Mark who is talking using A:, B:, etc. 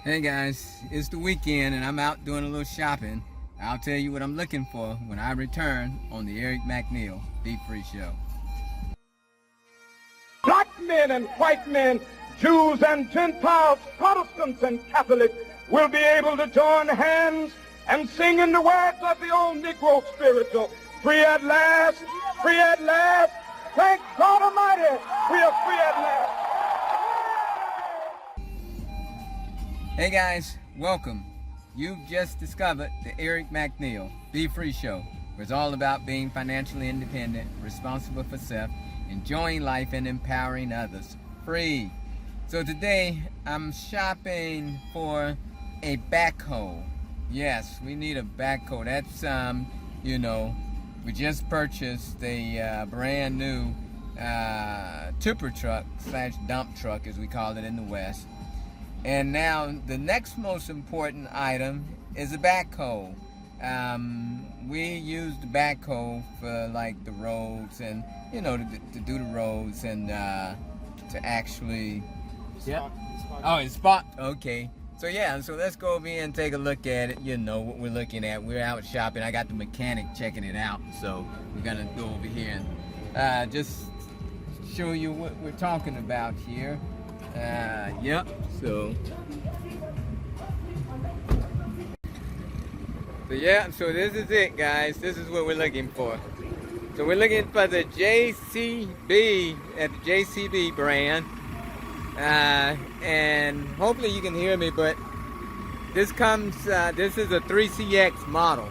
A: Hey guys, it's the weekend and I'm out doing a little shopping. I'll tell you what I'm looking for when I return on the Eric McNeal Be Free Show.
B: Black men and white men, Jews and Gentiles, Protestants and Catholics will be able to join hands and sing in the words of the old Negro spiritual. Free at last, free at last. Thank God Almighty, we are free at last.
A: Hey guys, welcome. You've just discovered the Eric McNeal Be Free Show, where it's all about being financially independent, responsible for self, enjoying life, and empowering others. Free. So today, I'm shopping for a backhoe. Yes, we need a backhoe. That's, we just purchased a brand new tipper truck / dump truck, as we call it in the West. And now the next most important item is a backhoe. We use the backhoe for like the roads and, to do the roads and to actually... Yeah. Oh, it's spot. Okay. So yeah, so let's go over here and take a look at it. You know what we're looking at. We're out shopping. I got the mechanic checking it out. So we're going to go over here and just show you what we're talking about here. Yep. So yeah, so this is it, guys. This is what we're looking for. So we're looking for the JCB at the JCB brand. And hopefully you can hear me, but this is a 3CX model.